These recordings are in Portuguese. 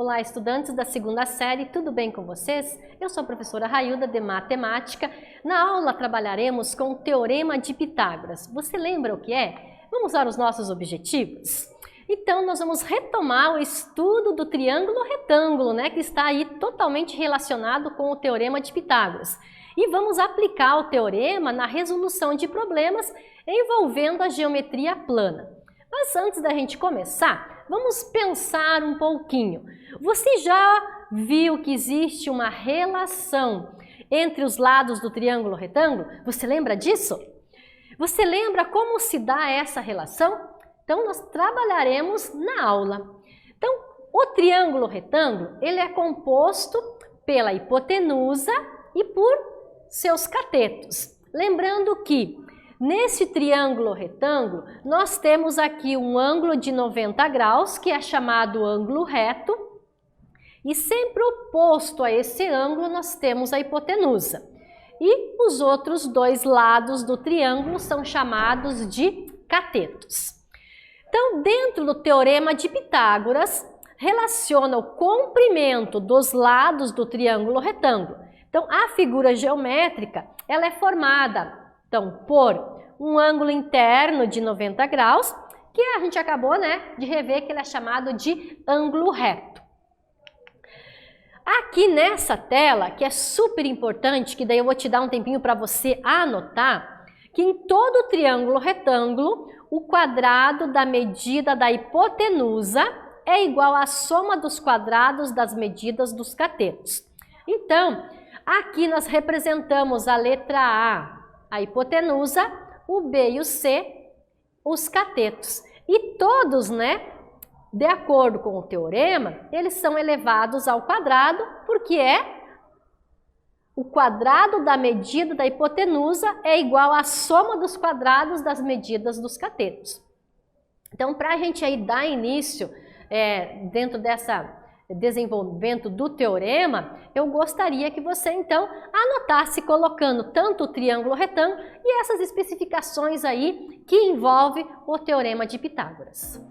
Olá, estudantes da segunda série, tudo bem com vocês? Eu sou a professora Railda de Matemática. Na aula trabalharemos com o Teorema de Pitágoras. Você lembra o que é? Vamos aos nossos objetivos? Então, nós vamos retomar o estudo do triângulo retângulo, né, que está aí totalmente relacionado com o Teorema de Pitágoras. E vamos aplicar o teorema na resolução de problemas envolvendo a geometria plana. Mas antes da gente começar, vamos pensar um pouquinho. Você já viu que existe uma relação entre os lados do triângulo retângulo? Você lembra disso? Você lembra como se dá essa relação? Então, nós trabalharemos na aula. Então, o triângulo retângulo, ele é composto pela hipotenusa e por seus catetos. Lembrando que nesse triângulo retângulo, nós temos aqui um ângulo de 90 graus, que é chamado ângulo reto, e sempre oposto a esse ângulo nós temos a hipotenusa. E os outros dois lados do triângulo são chamados de catetos. Então, dentro do Teorema de Pitágoras, relaciona o comprimento dos lados do triângulo retângulo. Então, a figura geométrica, ela é formada então, por um ângulo interno de 90 graus, que a gente acabou, de rever que ele é chamado de ângulo reto. Aqui nessa tela, que é super importante, que daí eu vou te dar um tempinho para você anotar, que em todo o triângulo retângulo, o quadrado da medida da hipotenusa é igual à soma dos quadrados das medidas dos catetos. Então, aqui nós representamos a letra A hipotenusa, o B e o C, os catetos. E todos, de acordo com o teorema, eles são elevados ao quadrado, porque o quadrado da medida da hipotenusa é igual à soma dos quadrados das medidas dos catetos. Então, para a gente aí dar início dentro dessa desenvolvimento do teorema, eu gostaria que você então anotasse colocando tanto o triângulo retângulo e essas especificações aí que envolve o Teorema de Pitágoras.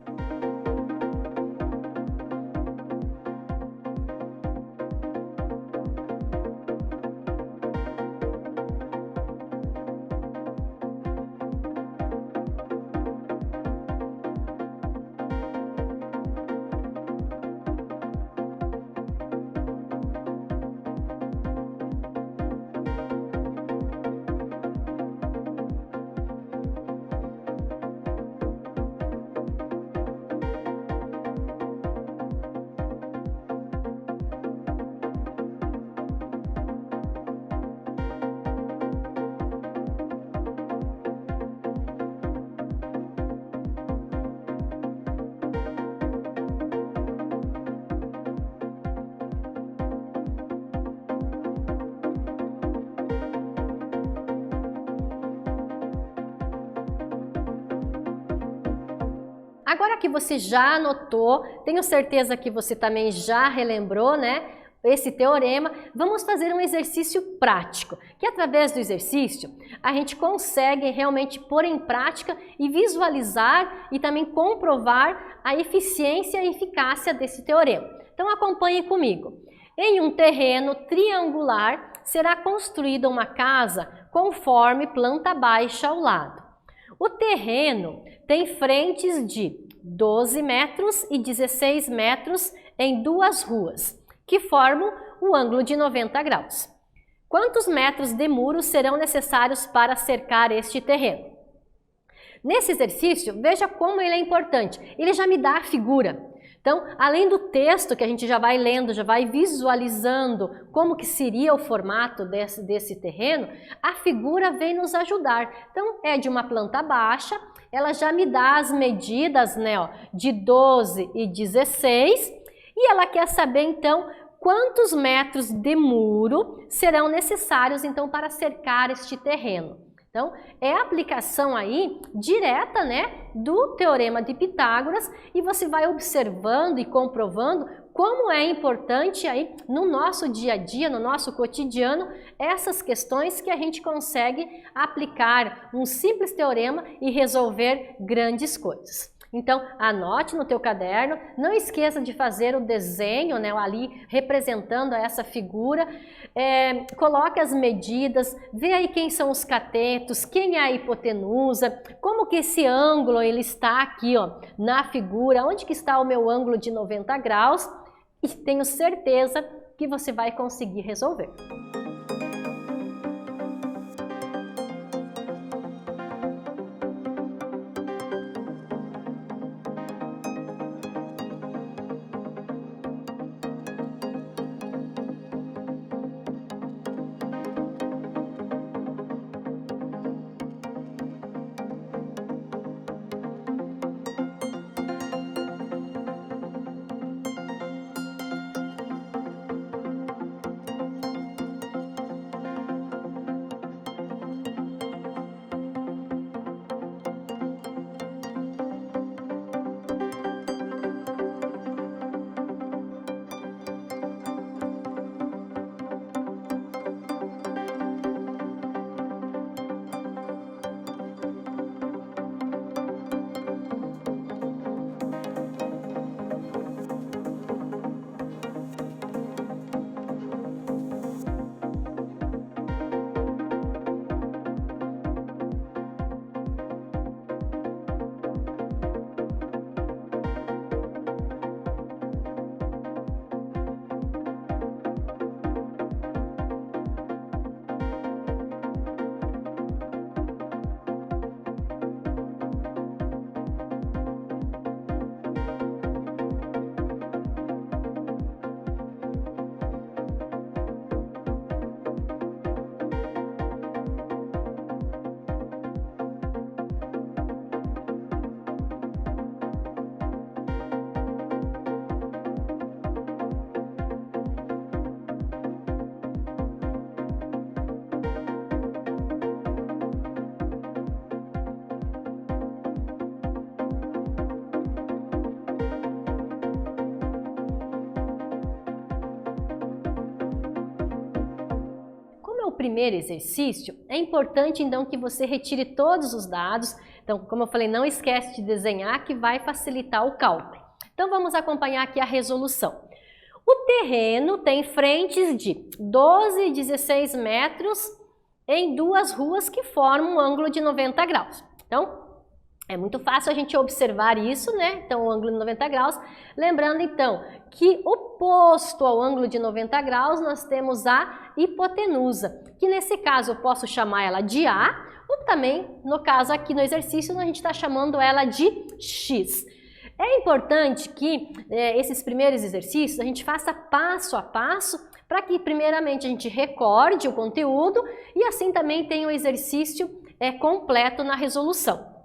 Agora que você já anotou, tenho certeza que você também já relembrou, esse teorema, vamos fazer um exercício prático, que através do exercício a gente consegue realmente pôr em prática e visualizar e também comprovar a eficiência e eficácia desse teorema. Então acompanhe comigo. Em um terreno triangular será construída uma casa conforme planta baixa ao lado. O terreno tem frentes de 12 metros e 16 metros em duas ruas, que formam o ângulo de 90 graus. Quantos metros de muros serão necessários para cercar este terreno? Nesse exercício, veja como ele é importante. Ele já me dá a figura. Então, além do texto que a gente já vai lendo, já vai visualizando como que seria o formato desse terreno, a figura vem nos ajudar. Então, é de uma planta baixa, ela já me dá as medidas, de 12 e 16, e ela quer saber, então, quantos metros de muro serão necessários, então, para cercar este terreno. Então, é a aplicação aí direta, do Teorema de Pitágoras, e você vai observando e comprovando como é importante aí no nosso dia a dia, no nosso cotidiano, essas questões que a gente consegue aplicar um simples teorema e resolver grandes coisas. Então, anote no teu caderno, não esqueça de fazer o desenho, né, ali representando essa figura, coloque as medidas, vê aí quem são os catetos, quem é a hipotenusa, como que esse ângulo ele está aqui, ó, na figura, onde que está o meu ângulo de 90 graus, e tenho certeza que você vai conseguir resolver. Primeiro exercício, é importante então que você retire todos os dados. Então, como eu falei, não esquece de desenhar que vai facilitar o cálculo. Então, vamos acompanhar aqui a resolução. O terreno tem frentes de 12 e 16 metros em duas ruas que formam um ângulo de 90 graus. Então, é muito fácil a gente observar isso, né? Então, o ângulo de 90 graus. Lembrando, então, que oposto ao ângulo de 90 graus, nós temos a hipotenusa, que nesse caso eu posso chamar ela de A, ou também, no caso aqui no exercício, a gente está chamando ela de X. É importante que esses primeiros exercícios a gente faça passo a passo, para que primeiramente a gente recorde o conteúdo e assim também tenha o exercício completo na resolução.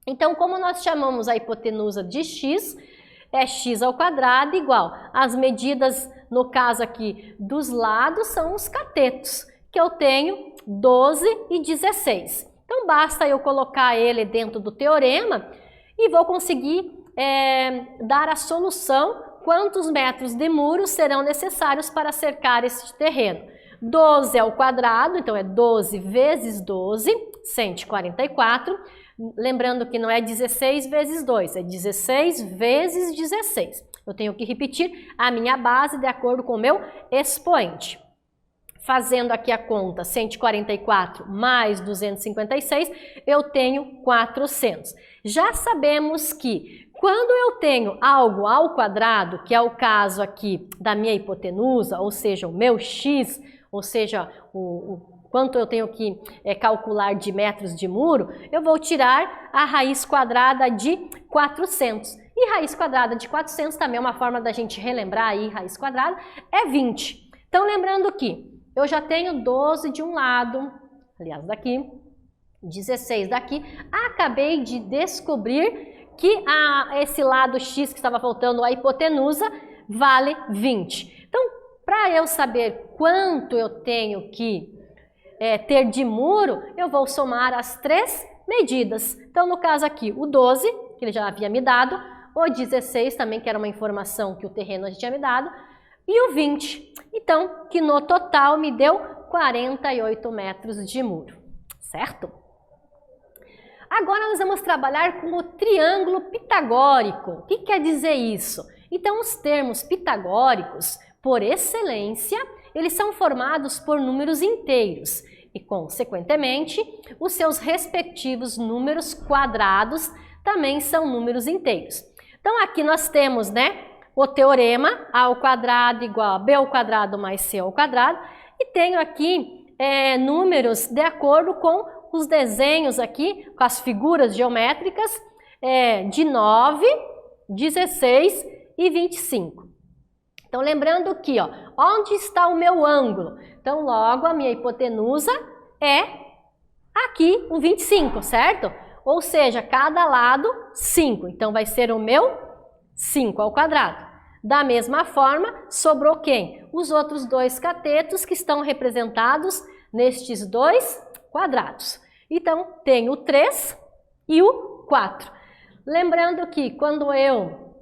Então, como nós chamamos a hipotenusa de x, é x ao quadrado igual. As medidas, no caso aqui, dos lados são os catetos, que eu tenho 12 e 16. Então, basta eu colocar ele dentro do teorema e vou conseguir dar a solução quantos metros de muro serão necessários para cercar esse terreno. 12 ao quadrado, então é 12 vezes 12, 144. Lembrando que não é 16 vezes 2, é 16 vezes 16. Eu tenho que repetir a minha base de acordo com o meu expoente. Fazendo aqui a conta, 144 mais 256, eu tenho 400. Já sabemos que quando eu tenho algo ao quadrado, que é o caso aqui da minha hipotenusa, ou seja, o meu x, ou seja, quanto eu tenho que calcular de metros de muro, eu vou tirar a raiz quadrada de 400. E raiz quadrada de 400 também é uma forma da gente relembrar aí, raiz quadrada, é 20. Então, lembrando que eu já tenho 12 de um lado, aliás, daqui, 16 daqui. Acabei de descobrir que esse lado x que estava faltando, a hipotenusa, vale 20. Então, para eu saber quanto eu tenho que ter de muro, eu vou somar as três medidas. Então, no caso aqui, o 12, que ele já havia me dado, o 16 também, que era uma informação que o terreno já tinha me dado, e o 20. Então, que no total me deu 48 metros de muro, certo? Agora nós vamos trabalhar com o triângulo pitagórico. O que quer dizer isso? Então, os termos pitagóricos, por excelência, eles são formados por números inteiros e, consequentemente, os seus respectivos números quadrados também são números inteiros. Então, aqui nós temos, né, o teorema a ao quadrado igual a b ao quadrado mais c ao quadrado, e tenho aqui números de acordo com os desenhos aqui, com as figuras geométricas de 9, 16 e 25. Então, lembrando que, ó, onde está o meu ângulo? Então, logo, a minha hipotenusa é aqui o 25, certo? Ou seja, cada lado 5. Então, vai ser o meu 5 ao quadrado. Da mesma forma, sobrou quem? Os outros dois catetos que estão representados nestes dois quadrados. Então, tem o 3 e o 4. Lembrando que quando eu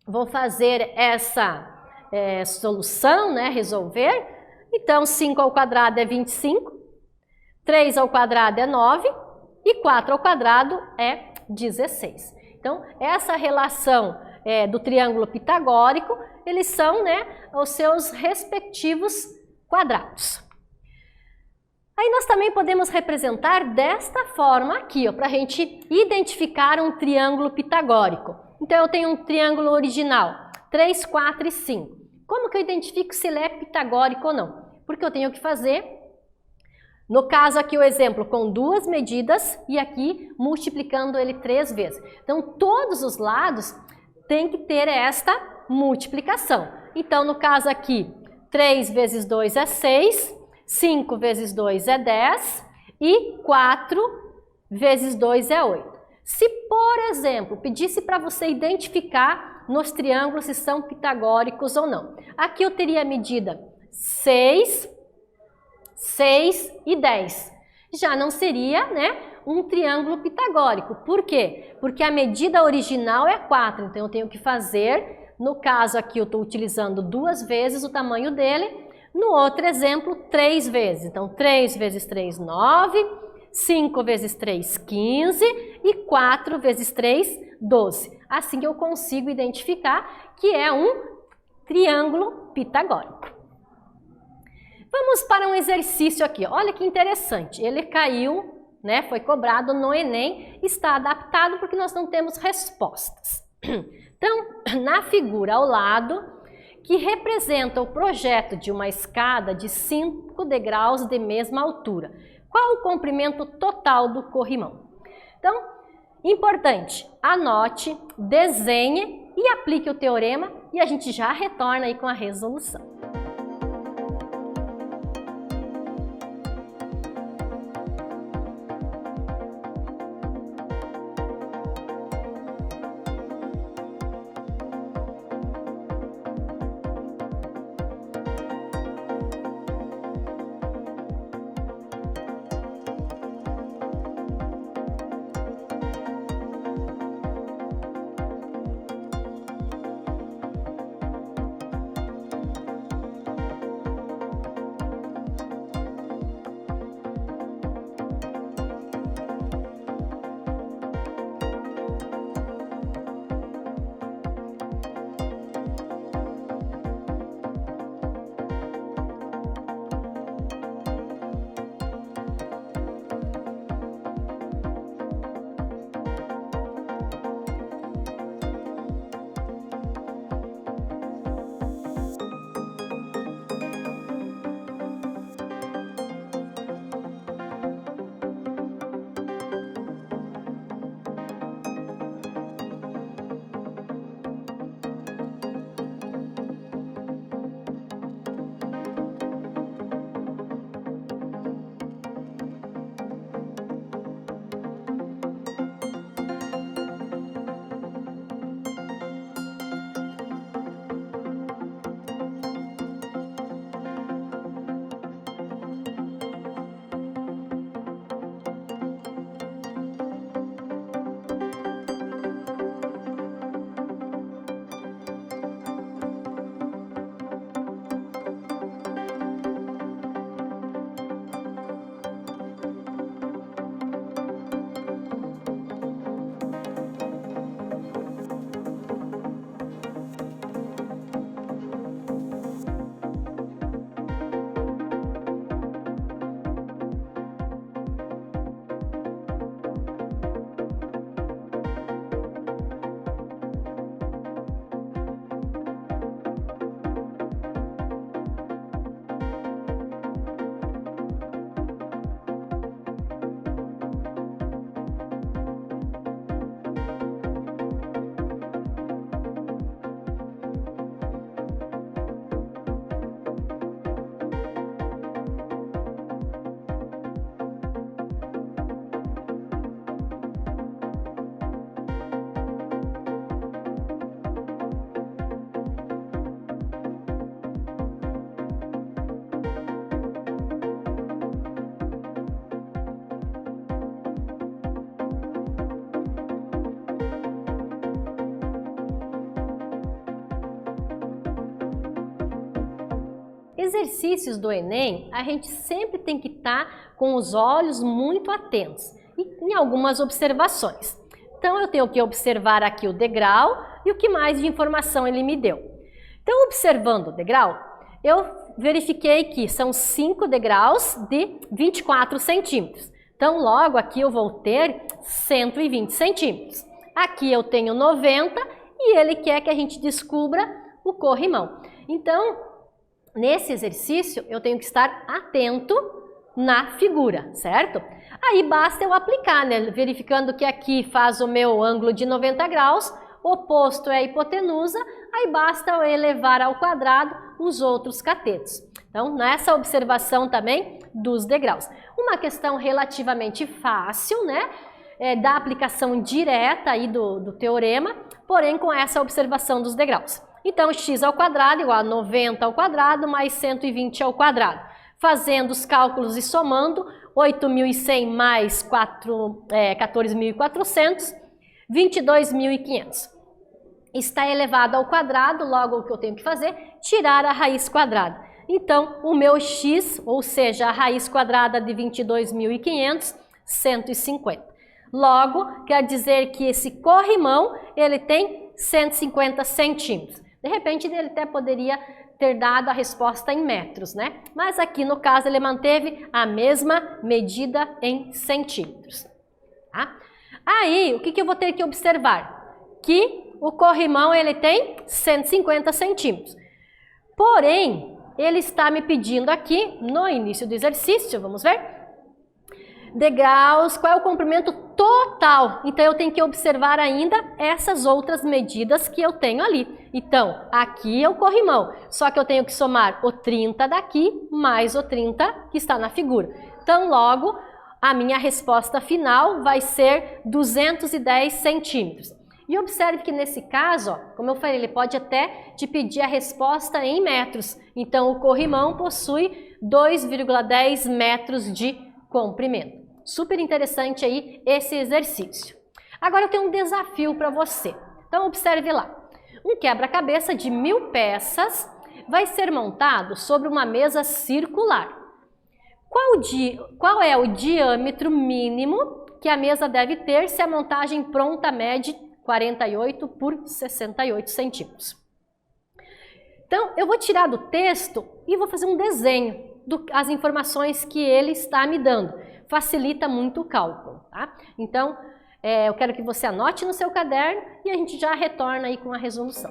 vou fazer essa solução, né, resolver, então 5 ao quadrado é 25, 3 ao quadrado é 9 e 4 ao quadrado é 16. Então, essa relação do triângulo pitagórico, eles são, né, os seus respectivos quadrados. Aí nós também podemos representar desta forma aqui, para a gente identificar um triângulo pitagórico. Então, eu tenho um triângulo original, 3, 4 e 5. Como que eu identifico se ele é pitagórico ou não? Porque eu tenho que fazer, no caso aqui o exemplo, com duas medidas e aqui multiplicando ele 3 vezes. Então, todos os lados têm que ter esta multiplicação. Então, no caso aqui, 3 vezes 2 é 6, 5 vezes 2 é 10 e 4 vezes 2 é 8. Se, por exemplo, pedisse para você identificar nos triângulos se são pitagóricos ou não. Aqui eu teria a medida 6, 6 e 10. Já não seria, né, um triângulo pitagórico. Por quê? Porque a medida original é 4, então eu tenho que fazer, no caso aqui eu estou utilizando 2 vezes o tamanho dele, no outro exemplo 3 vezes. Então 3 vezes 3, 9, 5 vezes 3, 15 e 4 vezes 3, 12. Assim eu consigo identificar que é um triângulo pitagórico. Vamos para um exercício aqui. Olha que interessante. Ele caiu, né? Foi cobrado no Enem. Está adaptado porque nós não temos respostas. Então, na figura ao lado, que representa o projeto de uma escada de 5 degraus de mesma altura. Qual o comprimento total do corrimão? Então, importante, anote, desenhe e aplique o teorema e a gente já retorna aí com a resolução. exercícios do Enem, a gente sempre tem que estar com os olhos muito atentos e em algumas observações. Então, eu tenho que observar aqui o degrau e o que mais de informação ele me deu. Então, observando o degrau, eu verifiquei que são 5 degraus de 24 centímetros. Então, logo aqui eu vou ter 120 centímetros. Aqui eu tenho 90 e ele quer que a gente descubra o corrimão. Então, nesse exercício, eu tenho que estar atento na figura, certo? Aí basta eu aplicar, né? Verificando que aqui faz o meu ângulo de 90 graus, oposto é a hipotenusa, aí basta eu elevar ao quadrado os outros catetos. Então, nessa observação também dos degraus. Uma questão relativamente fácil, né? Da aplicação direta aí do teorema, porém com essa observação dos degraus. Então, x ao quadrado igual a 90 ao quadrado mais 120 ao quadrado. Fazendo os cálculos e somando, 8.100 mais 14.400, 22.500. Está elevado ao quadrado, logo o que eu tenho que fazer? Tirar a raiz quadrada. Então, o meu x, ou seja, a raiz quadrada de 22.500, 150. Logo, quer dizer que esse corrimão, ele tem 150 centímetros. De repente, ele até poderia ter dado a resposta em metros, né? Mas aqui, no caso, ele manteve a mesma medida em centímetros. Tá? Aí, o que eu vou ter que observar? Que o corrimão, ele tem 150 centímetros. Porém, ele está me pedindo aqui, no início do exercício, vamos ver? Degraus, qual é o comprimento total? Então, eu tenho que observar ainda essas outras medidas que eu tenho ali. Então, aqui é o corrimão, só que eu tenho que somar o 30 daqui mais o 30 que está na figura. Então, logo, a minha resposta final vai ser 210 centímetros. E observe que nesse caso, ó, como eu falei, ele pode até te pedir a resposta em metros. Então, o corrimão possui 2,10 metros de comprimento. Super interessante aí esse exercício. Agora eu tenho um desafio para você. Então observe lá. Um quebra-cabeça de 1000 peças vai ser montado sobre uma mesa circular. Qual é o diâmetro mínimo que a mesa deve ter se a montagem pronta mede 48 por 68 centímetros? Então eu vou tirar do texto e vou fazer um desenho das informações que ele está me dando. Facilita muito o cálculo, tá? Então, eu quero que você anote no seu caderno e a gente já retorna aí com a resolução.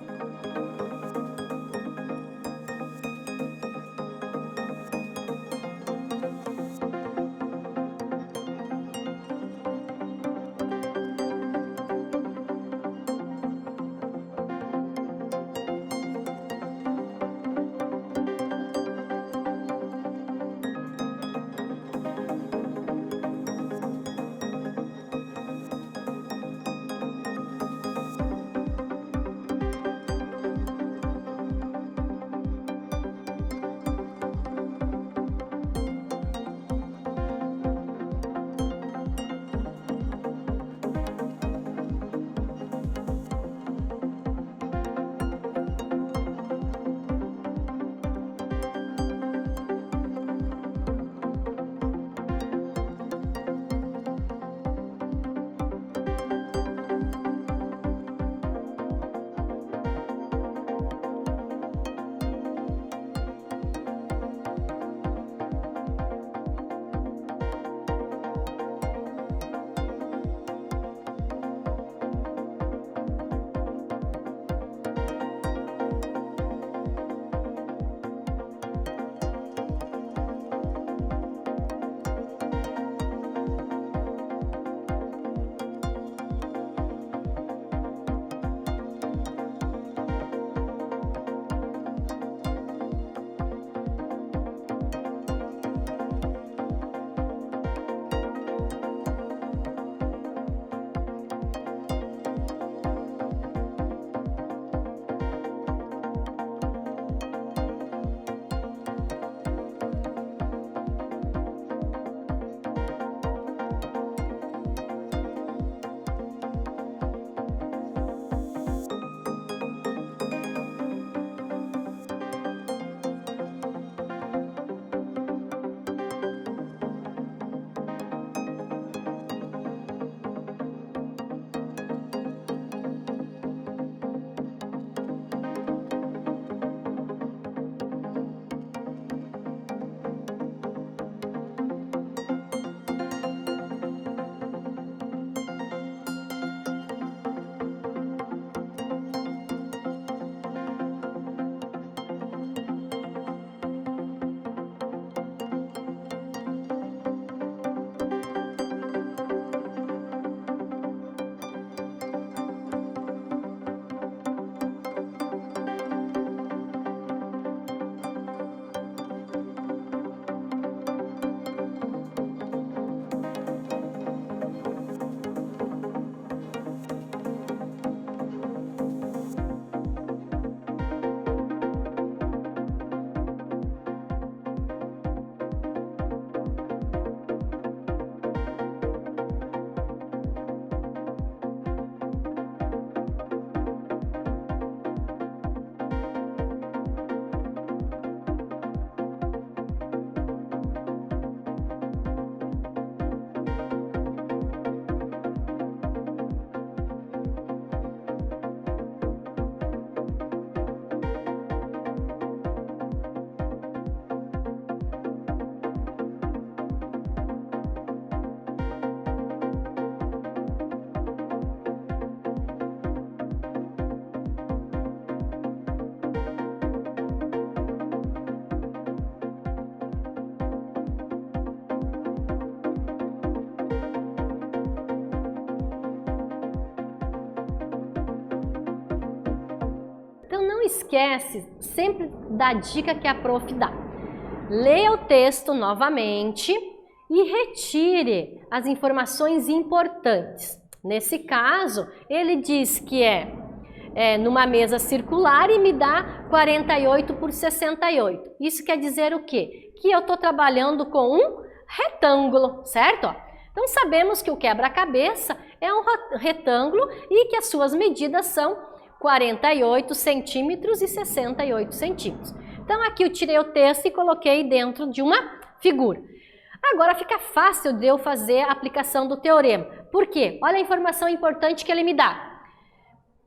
não esquece sempre da dica que a prof dá. Leia o texto novamente e retire as informações importantes. Nesse caso, ele diz que é numa mesa circular e me dá 48 por 68. Isso quer dizer o quê? Que eu estou trabalhando com um retângulo, certo? Então sabemos que o quebra-cabeça é um retângulo e que as suas medidas são 48 centímetros e 68 centímetros. Então aqui eu tirei o texto e coloquei dentro de uma figura. Agora fica fácil de eu fazer a aplicação do teorema. Por quê? Olha a informação importante que ele me dá.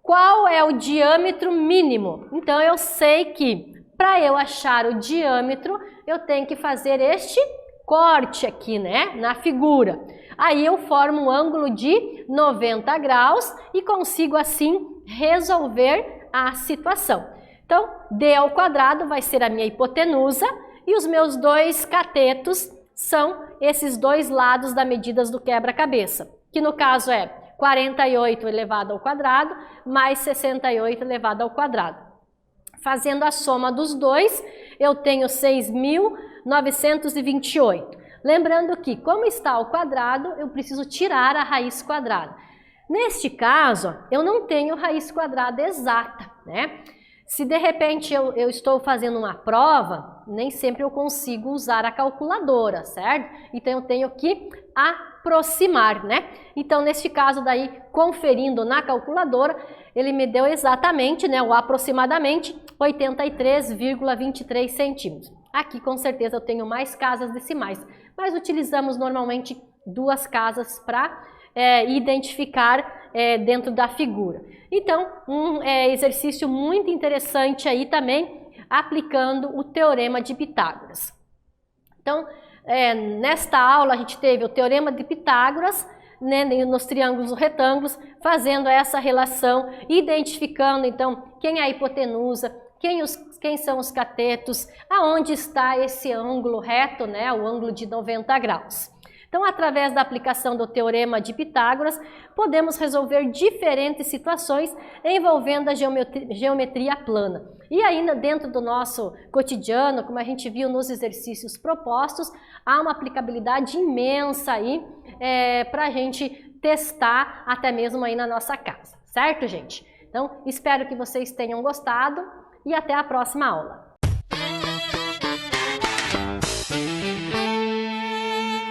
Qual é o diâmetro mínimo? Então eu sei que para eu achar o diâmetro, eu tenho que fazer este corte aqui, né, na figura. Aí eu formo um ângulo de 90 graus e consigo assim resolver a situação. Então, d ao quadrado vai ser a minha hipotenusa e os meus dois catetos são esses dois lados das medidas do quebra-cabeça, que no caso é 48 elevado ao quadrado mais 68 elevado ao quadrado. Fazendo a soma dos dois, eu tenho 6.928. Lembrando que, como está ao quadrado, eu preciso tirar a raiz quadrada. Neste caso, eu não tenho raiz quadrada exata, né? Se de repente eu estou fazendo uma prova, nem sempre eu consigo usar a calculadora, certo? Então eu tenho que aproximar, né? Então neste caso daí, conferindo na calculadora, ele me deu exatamente, né, o aproximadamente 83,23 centímetros. Aqui com certeza eu tenho mais casas decimais, mas utilizamos normalmente duas casas para identificar dentro da figura. Então, um exercício muito interessante aí também, aplicando o Teorema de Pitágoras. Então, nesta aula a gente teve o Teorema de Pitágoras, né, nos triângulos e retângulos, fazendo essa relação, identificando então quem é a hipotenusa, quem são os catetos, aonde está esse ângulo reto, né, o ângulo de 90 graus. Então, através da aplicação do Teorema de Pitágoras, podemos resolver diferentes situações envolvendo a geometria plana. E ainda dentro do nosso cotidiano, como a gente viu nos exercícios propostos, há uma aplicabilidade imensa aí para a gente testar até mesmo aí na nossa casa, certo, gente? Então, espero que vocês tenham gostado e até a próxima aula.